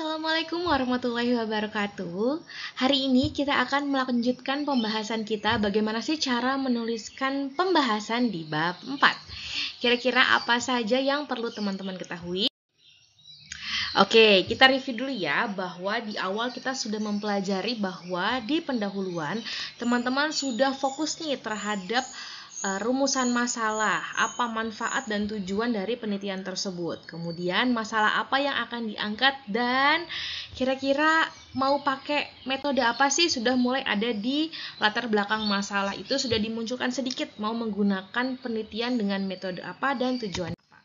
Assalamualaikum warahmatullahi wabarakatuh. Hari ini kita akan melanjutkan pembahasan kita bagaimana sih cara menuliskan pembahasan di bab 4. Kira-kira apa saja yang perlu teman-teman ketahui? Oke, kita review dulu ya bahwa di awal kita sudah mempelajari bahwa di pendahuluan teman-teman sudah fokus nih terhadap rumusan masalah, apa manfaat dan tujuan dari penelitian tersebut. Kemudian masalah apa yang akan diangkat dan kira-kira mau pakai metode apa sih sudah mulai ada di latar belakang masalah itu sudah dimunculkan sedikit mau menggunakan penelitian dengan metode apa dan tujuan apa.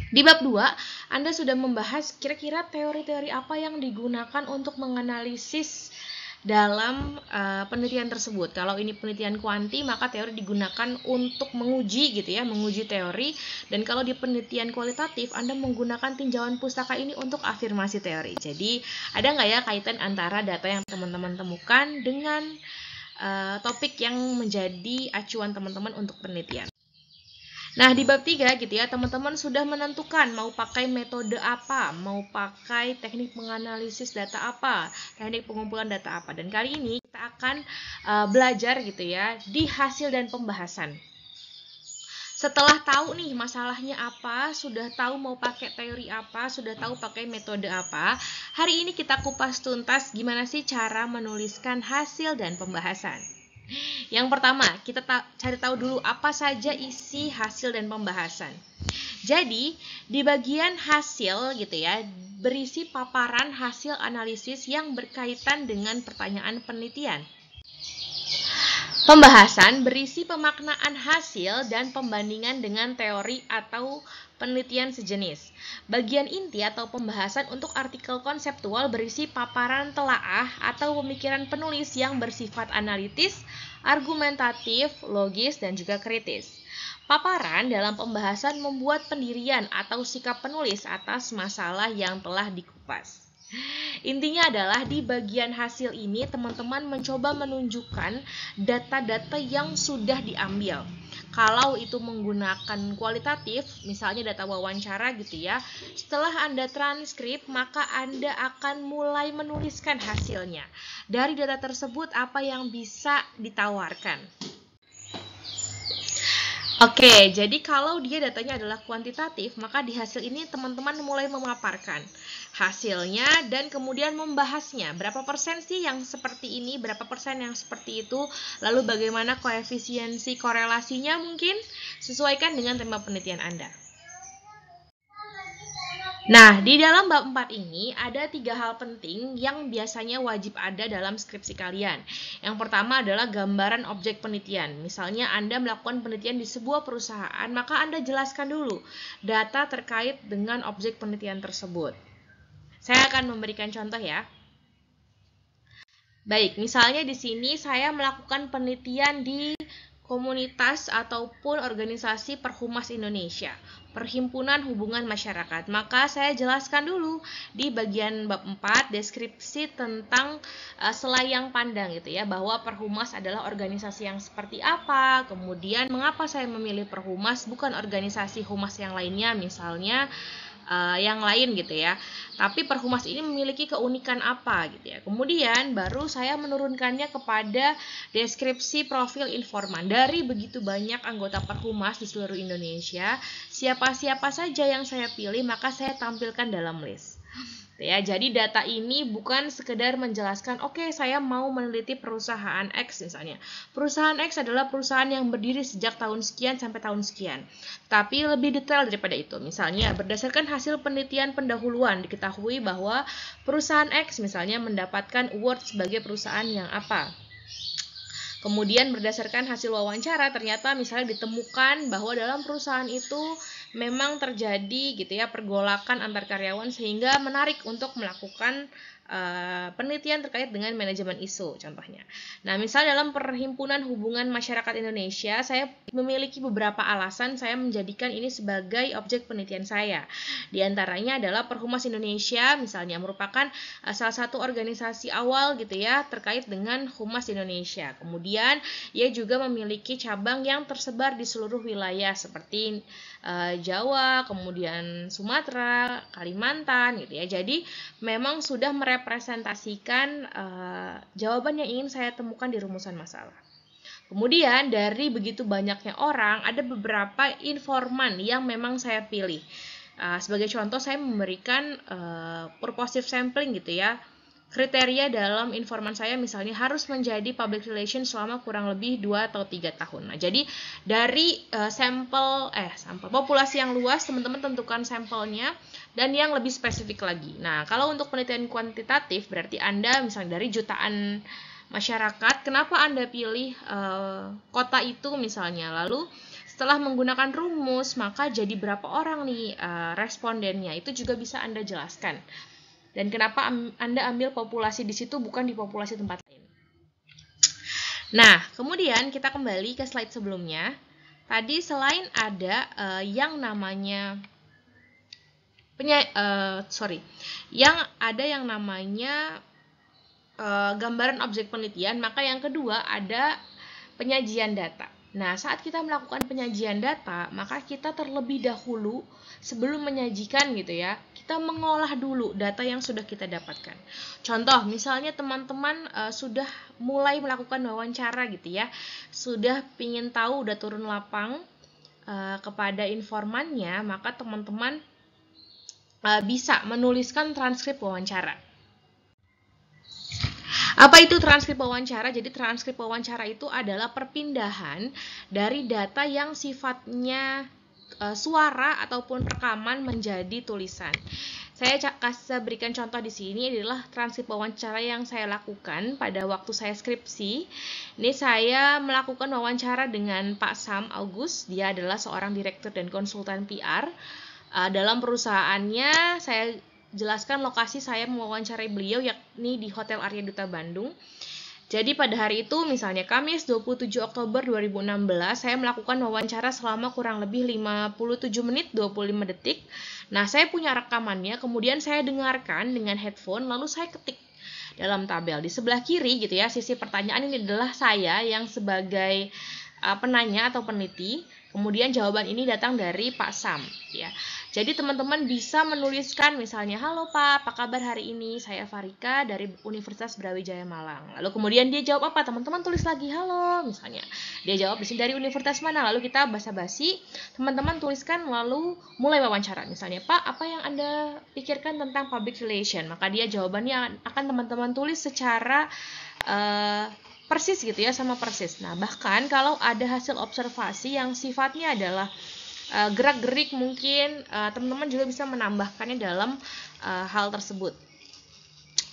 Di bab 2, Anda sudah membahas kira-kira teori-teori apa yang digunakan untuk menganalisis dalam penelitian tersebut. Kalau ini penelitian kuanti, maka teori digunakan untuk menguji gitu ya, menguji teori. Dan kalau di penelitian kualitatif, Anda menggunakan tinjauan pustaka ini untuk afirmasi teori. Jadi, ada nggak ya kaitan antara data yang teman-teman temukan dengan topik yang menjadi acuan teman-teman untuk penelitian? Nah, di bab 3 gitu ya, teman-teman sudah menentukan mau pakai metode apa, mau pakai teknik menganalisis data apa, teknik pengumpulan data apa. Dan kali ini kita akan belajar gitu ya di hasil dan pembahasan. Setelah tahu nih masalahnya apa, sudah tahu mau pakai teori apa, sudah tahu pakai metode apa, hari ini kita kupas tuntas gimana sih cara menuliskan hasil dan pembahasan. Yang pertama, kita cari tahu dulu apa saja isi hasil dan pembahasan. Jadi, di bagian hasil gitu ya, berisi paparan hasil analisis yang berkaitan dengan pertanyaan penelitian. Pembahasan berisi pemaknaan hasil dan pembandingan dengan teori atau penelitian sejenis. Bagian inti atau pembahasan untuk artikel konseptual berisi paparan telaah atau pemikiran penulis yang bersifat analitis, argumentatif, logis, dan juga kritis. Paparan dalam pembahasan membuat pendirian atau sikap penulis atas masalah yang telah dikupas. Intinya adalah di bagian hasil ini teman-teman mencoba menunjukkan data-data yang sudah diambil. Kalau itu menggunakan kualitatif, misalnya data wawancara gitu ya, setelah Anda transkrip, maka Anda akan mulai menuliskan hasilnya. Dari data tersebut, apa yang bisa ditawarkan? Oke, jadi kalau dia datanya adalah kuantitatif, maka di hasil ini teman-teman mulai memaparkan hasilnya dan kemudian membahasnya. Berapa persen sih yang seperti ini, berapa persen yang seperti itu, lalu bagaimana koefisiensi korelasinya mungkin sesuaikan dengan tema penelitian Anda. Nah, di dalam bab 4 ini ada 3 hal penting yang biasanya wajib ada dalam skripsi kalian. Yang pertama adalah gambaran objek penelitian. Misalnya Anda melakukan penelitian di sebuah perusahaan, maka Anda jelaskan dulu data terkait dengan objek penelitian tersebut. Saya akan memberikan contoh ya. Baik, misalnya di sini saya melakukan penelitian di komunitas ataupun organisasi Perhumas Indonesia, Perhimpunan Hubungan Masyarakat. Maka saya jelaskan dulu di bagian bab 4 deskripsi tentang selayang pandang gitu ya, bahwa Perhumas adalah organisasi yang seperti apa, kemudian mengapa saya memilih Perhumas bukan organisasi humas yang lainnya misalnya yang lain gitu ya. Tapi Perhumas ini memiliki keunikan apa gitu ya. Kemudian baru saya menurunkannya kepada deskripsi profil informan. Dari begitu banyak anggota Perhumas di seluruh Indonesia, siapa-siapa saja yang saya pilih maka saya tampilkan dalam list. Ya, jadi data ini bukan sekedar menjelaskan, oke, saya mau meneliti perusahaan X misalnya. Perusahaan X adalah perusahaan yang berdiri sejak tahun sekian sampai tahun sekian. Tapi lebih detail daripada itu. Misalnya, berdasarkan hasil penelitian pendahuluan, diketahui bahwa perusahaan X misalnya mendapatkan award sebagai perusahaan yang apa. Kemudian berdasarkan hasil wawancara, ternyata misalnya ditemukan bahwa dalam perusahaan itu memang terjadi gitu ya pergolakan antar karyawan sehingga menarik untuk melakukan penelitian terkait dengan manajemen isu contohnya. Nah, misal dalam Perhimpunan Hubungan Masyarakat Indonesia, saya memiliki beberapa alasan saya menjadikan ini sebagai objek penelitian saya. Di antaranya adalah Perhumas Indonesia, misalnya merupakan salah satu organisasi awal gitu ya terkait dengan humas Indonesia. Kemudian ia juga memiliki cabang yang tersebar di seluruh wilayah seperti Jawa, kemudian Sumatera, Kalimantan gitu ya. Jadi memang sudah merepresentasikan jawaban yang ingin saya temukan di rumusan masalah. Kemudian dari begitu banyaknya orang, ada beberapa informan yang memang saya pilih. Sebagai contoh, saya memberikan purposive sampling gitu ya. Kriteria dalam informan saya misalnya harus menjadi public relation selama kurang lebih 2 atau 3 tahun. Nah, jadi dari sampel populasi yang luas, teman-teman tentukan sampelnya dan yang lebih spesifik lagi. Nah, kalau untuk penelitian kuantitatif berarti Anda misalnya dari jutaan masyarakat, kenapa Anda pilih kota itu misalnya? Lalu setelah menggunakan rumus, maka jadi berapa orang nih respondennya? Itu juga bisa Anda jelaskan. Dan kenapa Anda ambil populasi di situ bukan di populasi tempat lain. Nah, kemudian kita kembali ke slide sebelumnya. Tadi selain ada yang namanya gambaran objek penelitian, maka yang kedua ada penyajian data. Nah, saat kita melakukan penyajian data, maka kita terlebih dahulu sebelum menyajikan gitu ya, kita mengolah dulu data yang sudah kita dapatkan. Contoh, misalnya teman-teman sudah mulai melakukan wawancara gitu ya, sudah pingin tahu, udah turun lapang kepada informannya, maka teman-teman bisa menuliskan transkrip wawancara. Apa itu transkrip wawancara? Jadi transkrip wawancara itu adalah perpindahan dari data yang sifatnya suara ataupun rekaman menjadi tulisan. Saya berikan contoh di sini adalah transkrip wawancara yang saya lakukan pada waktu saya skripsi. Ini saya melakukan wawancara dengan Pak Sam August. Dia adalah seorang direktur dan konsultan PR. Dalam perusahaannya saya jelaskan lokasi saya mewawancarai beliau yakni di Hotel Arya Duta Bandung. Jadi pada hari itu misalnya Kamis 27 Oktober 2016 saya melakukan wawancara selama kurang lebih 57 menit 25 detik. Nah, saya punya rekamannya, kemudian saya dengarkan dengan headphone lalu saya ketik dalam tabel. Di sebelah kiri gitu ya, sisi pertanyaan ini adalah saya yang sebagai penanya atau peneliti. Kemudian jawaban ini datang dari Pak Sam ya. Jadi teman-teman bisa menuliskan misalnya, "Halo Pak, apa kabar hari ini? Saya Farika dari Universitas Brawijaya Malang." Lalu kemudian dia jawab apa? Teman-teman tulis lagi, "Halo," misalnya. Dia jawab di sini dari universitas mana? Lalu kita basa-basi, teman-teman tuliskan lalu mulai wawancara. Misalnya, "Pak, apa yang Anda pikirkan tentang public relation?" Maka dia jawabannya akan teman-teman tulis secara persis gitu ya, sama persis. Nah, bahkan kalau ada hasil observasi yang sifatnya adalah gerak-gerik mungkin teman-teman juga bisa menambahkannya dalam hal tersebut.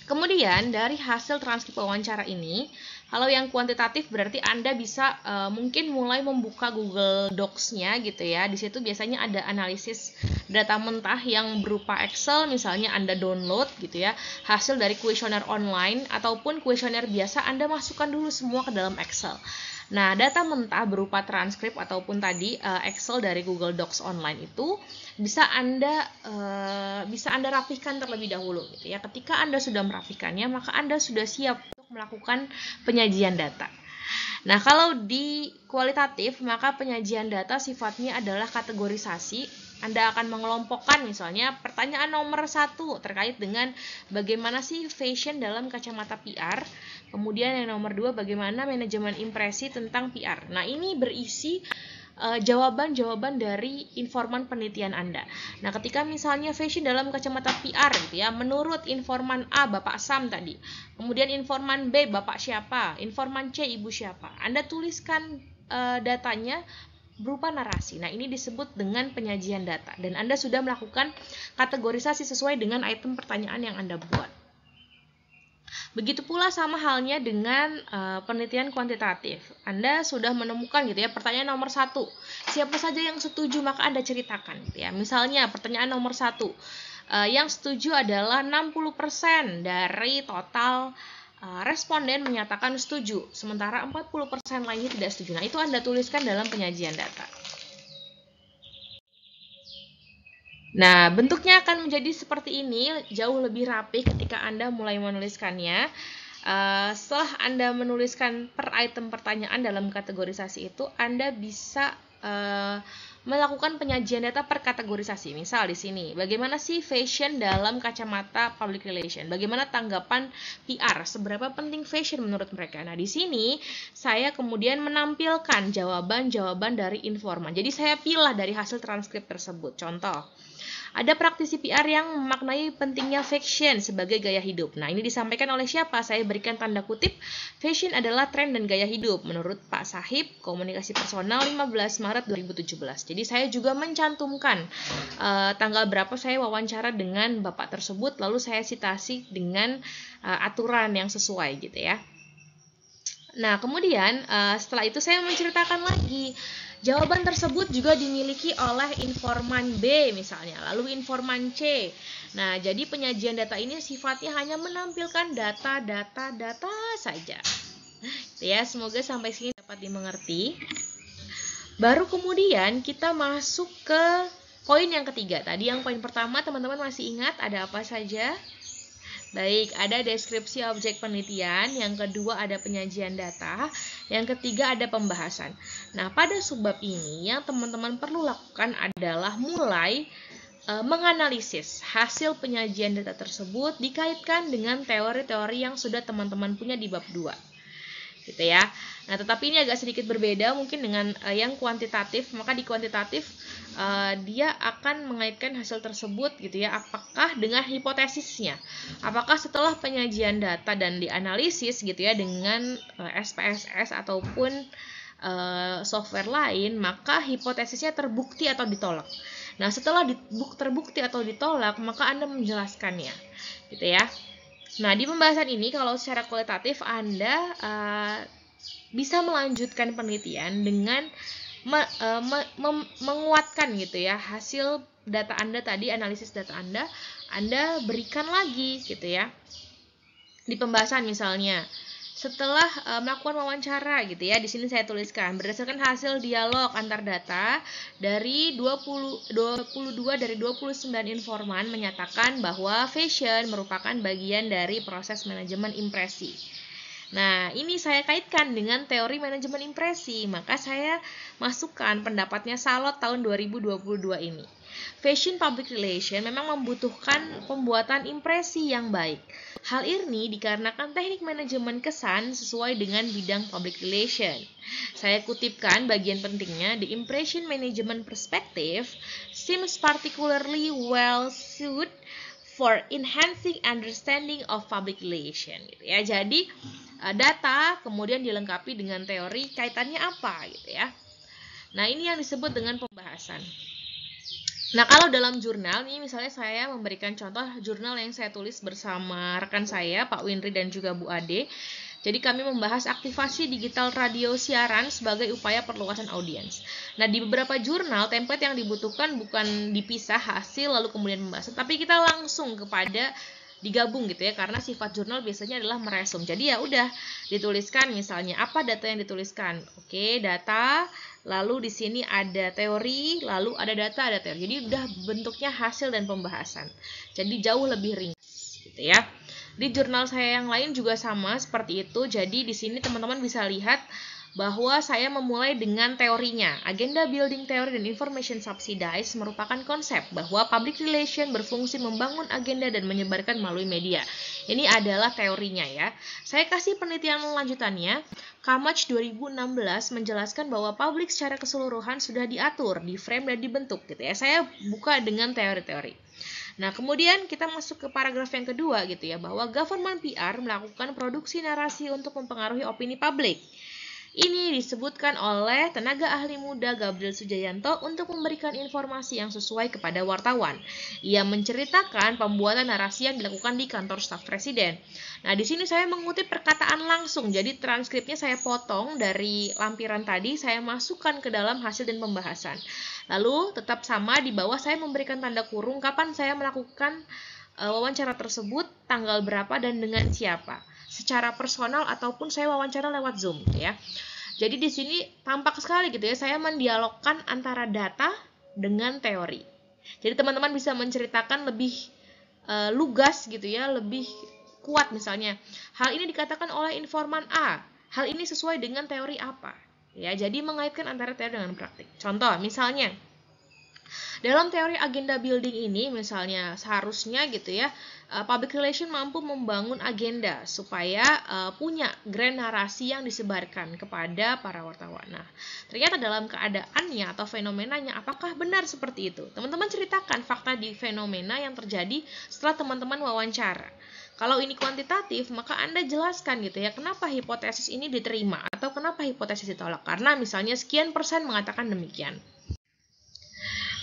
Kemudian dari hasil transkrip wawancara ini, kalau yang kuantitatif berarti Anda bisa mungkin mulai membuka Google Docs-nya gitu ya. Di situ biasanya ada analisis data mentah yang berupa Excel, misalnya Anda download gitu ya, hasil dari kuesioner online ataupun kuesioner biasa Anda masukkan dulu semua ke dalam Excel. Nah, data mentah berupa transkrip ataupun tadi Excel dari Google Docs online itu bisa Anda rapihkan terlebih dahulu gitu ya. Ketika Anda sudah merapikannya, maka Anda sudah siap untuk melakukan penyajian data. Nah, kalau di kualitatif, maka penyajian data sifatnya adalah kategorisasi. Anda akan mengelompokkan misalnya pertanyaan nomor 1 terkait dengan bagaimana sih fashion dalam kacamata PR. Kemudian yang nomor 2 bagaimana manajemen impresi tentang PR. Nah, ini berisi jawaban-jawaban dari informan penelitian Anda. Nah, ketika misalnya fashion dalam kacamata PR gitu ya, menurut informan A Bapak Sam tadi, kemudian informan B Bapak siapa, informan C Ibu siapa, Anda tuliskan datanya berupa narasi. Nah, ini disebut dengan penyajian data dan Anda sudah melakukan kategorisasi sesuai dengan item pertanyaan yang Anda buat. Begitu pula sama halnya dengan penelitian kuantitatif. Anda sudah menemukan gitu ya, pertanyaan nomor 1. Siapa saja yang setuju maka Anda ceritakan gitu ya. Misalnya pertanyaan nomor 1. Yang setuju adalah 60% dari total responden menyatakan setuju, sementara 40% lainnya tidak setuju. Nah, itu Anda tuliskan dalam penyajian data. Nah, bentuknya akan menjadi seperti ini, jauh lebih rapi ketika Anda mulai menuliskannya. Setelah Anda menuliskan per item pertanyaan dalam kategorisasi itu, Anda bisa melakukan penyajian data per kategorisasi. Misal di sini, bagaimana sih fashion dalam kacamata public relation? Bagaimana tanggapan PR? Seberapa penting fashion menurut mereka? Nah, di sini saya kemudian menampilkan jawaban-jawaban dari informan. Jadi saya pilih dari hasil transkrip tersebut. Contoh, ada praktisi PR yang memaknai pentingnya fashion sebagai gaya hidup. Nah, ini disampaikan oleh siapa? Saya berikan tanda kutip, fashion adalah tren dan gaya hidup menurut Pak Sahib, komunikasi personal 15 Maret 2017. Jadi saya juga mencantumkan tanggal berapa saya wawancara dengan Bapak tersebut, lalu saya citasi dengan aturan yang sesuai gitu ya. Nah, kemudian setelah itu saya menceritakan lagi. Jawaban tersebut juga dimiliki oleh informan B misalnya, lalu informan C. Nah, jadi penyajian data ini sifatnya hanya menampilkan data saja. Ya, semoga sampai sini dapat dimengerti. Baru kemudian kita masuk ke poin yang ketiga. Tadi yang poin pertama teman-teman masih ingat ada apa saja? Baik, ada deskripsi objek penelitian, yang kedua ada penyajian data, yang ketiga ada pembahasan. Nah, pada subbab ini yang teman-teman perlu lakukan adalah mulai menganalisis hasil penyajian data tersebut dikaitkan dengan teori-teori yang sudah teman-teman punya di bab 2. Gitu ya. Nah, tetapi ini agak sedikit berbeda mungkin dengan yang kuantitatif. Maka di kuantitatif dia akan mengaitkan hasil tersebut gitu ya, apakah dengan hipotesisnya, apakah setelah penyajian data dan dianalisis gitu ya dengan SPSS ataupun software lain, maka hipotesisnya terbukti atau ditolak. Nah, setelah terbukti atau ditolak, maka Anda menjelaskannya gitu ya. Nah, di pembahasan ini kalau secara kualitatif Anda bisa melanjutkan penelitian dengan menguatkan gitu ya hasil data Anda tadi, analisis data Anda berikan lagi gitu ya. Di pembahasan misalnya, setelah melakukan wawancara gitu ya, di sini saya tuliskan berdasarkan hasil dialog antar data dari 22 dari 29 informan menyatakan bahwa fashion merupakan bagian dari proses manajemen impresi. Nah, ini saya kaitkan dengan teori manajemen impresi, maka saya masukkan pendapatnya Salot tahun 2022 ini. Fashion public relation memang membutuhkan pembuatan impresi yang baik. Hal ini dikarenakan teknik manajemen kesan sesuai dengan bidang public relation. Saya kutipkan bagian pentingnya, the impression management perspective seems particularly well suited for enhancing understanding of public relation. Gitu ya. Jadi data kemudian dilengkapi dengan teori, kaitannya apa gitu ya. Nah, ini yang disebut dengan pembahasan. Nah, kalau dalam jurnal ini misalnya saya memberikan contoh jurnal yang saya tulis bersama rekan saya Pak Winri dan juga Bu Ade. Jadi kami membahas aktivasi digital radio siaran sebagai upaya perluasan audiens. Nah, di beberapa jurnal template yang dibutuhkan bukan dipisah hasil lalu kemudian membahas, tapi kita langsung kepada digabung gitu ya, karena sifat jurnal biasanya adalah meresum. Jadi ya udah dituliskan misalnya apa data yang dituliskan. Oke, data, lalu di sini ada teori, lalu ada data, ada teori. Jadi udah bentuknya hasil dan pembahasan. Jadi jauh lebih ringkas gitu ya. Di jurnal saya yang lain juga sama seperti itu. Jadi di sini teman-teman bisa lihat bahwa saya memulai dengan teorinya. Agenda building theory dan information subsidize merupakan konsep bahwa public relation berfungsi membangun agenda dan menyebarkan melalui media. Ini adalah teorinya ya. Saya kasih penelitian lanjutannya. Kamach 2016 menjelaskan bahwa publik secara keseluruhan sudah diatur, di frame dan dibentuk gitu ya. Saya buka dengan teori-teori. Nah, kemudian kita masuk ke paragraf yang kedua gitu ya, bahwa government PR melakukan produksi narasi untuk mempengaruhi opini publik. Ini disebutkan oleh tenaga ahli muda Gabriel Sujayanto untuk memberikan informasi yang sesuai kepada wartawan. Ia menceritakan pembuatan narasi yang dilakukan di kantor staf presiden. Nah, di sini saya mengutip perkataan langsung, jadi transkripnya saya potong dari lampiran tadi, saya masukkan ke dalam hasil dan pembahasan. Lalu, tetap sama di bawah saya memberikan tanda kurung kapan saya melakukan wawancara tersebut, tanggal berapa, dan dengan siapa. Secara personal ataupun saya wawancara lewat Zoom gitu ya. Jadi di sini tampak sekali gitu ya, saya mendialogkan antara data dengan teori. Jadi teman-teman bisa menceritakan lebih lugas gitu ya, lebih kuat misalnya. Hal ini dikatakan oleh informan A. Hal ini sesuai dengan teori apa? Ya, jadi mengaitkan antara teori dengan praktik. Contoh, misalnya dalam teori agenda building ini misalnya seharusnya gitu ya, public relation mampu membangun agenda supaya punya grand narasi yang disebarkan kepada para wartawan. Nah, ternyata dalam keadaannya atau fenomenanya apakah benar seperti itu? Teman-teman ceritakan fakta di fenomena yang terjadi setelah teman-teman wawancara. Kalau ini kuantitatif, maka Anda jelaskan gitu ya, kenapa hipotesis ini diterima atau kenapa hipotesis ditolak. Karena misalnya sekian persen mengatakan demikian.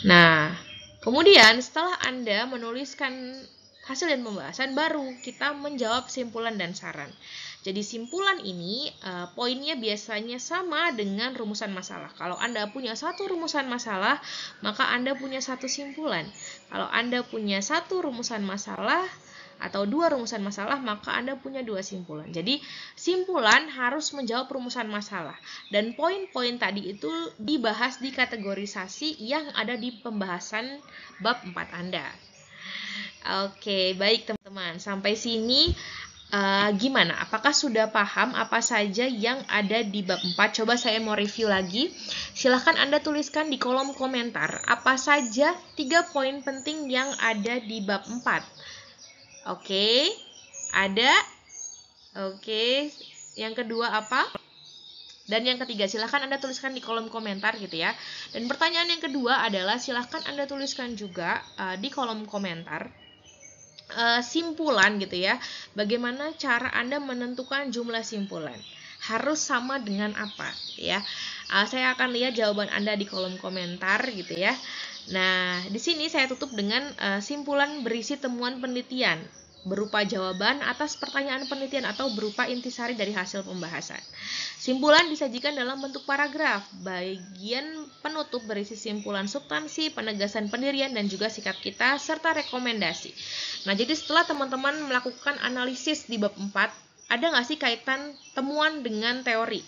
Nah, kemudian setelah Anda menuliskan hasil dan pembahasan, baru kita menjawab simpulan dan saran. Jadi simpulan ini poinnya biasanya sama dengan rumusan masalah. Kalau Anda punya satu rumusan masalah, maka Anda punya satu simpulan. Kalau Anda punya satu rumusan masalah atau dua rumusan masalah, maka Anda punya dua simpulan. Jadi simpulan harus menjawab rumusan masalah. Dan poin-poin tadi itu dibahas di kategorisasi yang ada di pembahasan bab 4 Anda. Oke, baik teman-teman. Sampai sini gimana? Apakah sudah paham apa saja yang ada di bab 4? Coba saya mau review lagi. Silahkan Anda tuliskan di kolom komentar apa saja 3 poin penting yang ada di bab 4. Oke, ada. Oke, yang kedua apa? Dan yang ketiga, silahkan Anda tuliskan di kolom komentar gitu ya. Dan pertanyaan yang kedua adalah silahkan Anda tuliskan juga di kolom komentar simpulan gitu ya. Bagaimana cara Anda menentukan jumlah simpulan? Harus sama dengan apa ya? Saya akan lihat jawaban Anda di kolom komentar gitu ya. Nah, di sini saya tutup dengan simpulan berisi temuan penelitian berupa jawaban atas pertanyaan penelitian atau berupa intisari dari hasil pembahasan. Simpulan disajikan dalam bentuk paragraf. Bagian penutup berisi simpulan substansi, penegasan pendirian, dan juga sikap kita, serta rekomendasi. Nah, jadi setelah teman-teman melakukan analisis di bab 4, ada nggak sih kaitan temuan dengan teori?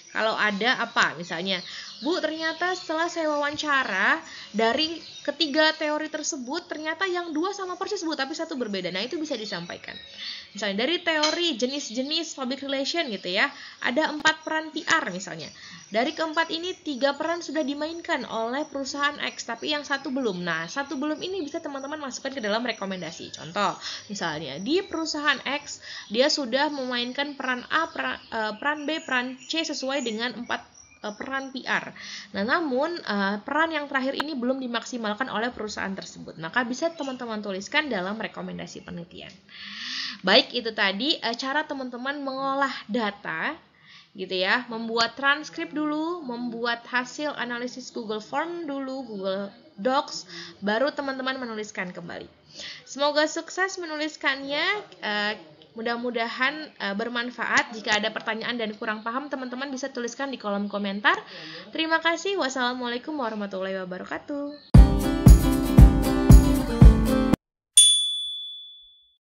Kalau ada apa? Misalnya, Bu, ternyata setelah saya wawancara, dari ketiga teori tersebut, ternyata yang dua sama persis, Bu, tapi satu berbeda. Nah, itu bisa disampaikan. Misalnya, dari teori jenis-jenis public relation gitu ya, ada 4 peran PR misalnya. Dari keempat ini, 3 peran sudah dimainkan oleh perusahaan X, tapi yang satu belum. Nah, satu belum ini bisa teman-teman masukkan ke dalam rekomendasi. Contoh, misalnya, di perusahaan X, dia sudah memainkan peran A, peran B, peran C sesuai dengan 4 peran PR. Nah, namun peran yang terakhir ini belum dimaksimalkan oleh perusahaan tersebut. Maka bisa teman-teman tuliskan dalam rekomendasi penelitian. Baik, itu tadi cara teman-teman mengolah data gitu ya, membuat transkrip dulu, membuat hasil analisis Google Form dulu, Google Docs, baru teman-teman menuliskan kembali. Semoga sukses menuliskannya. Mudah-mudahan bermanfaat. Jika ada pertanyaan dan kurang paham, teman-teman bisa tuliskan di kolom komentar. Terima kasih. Wassalamualaikum warahmatullahi wabarakatuh.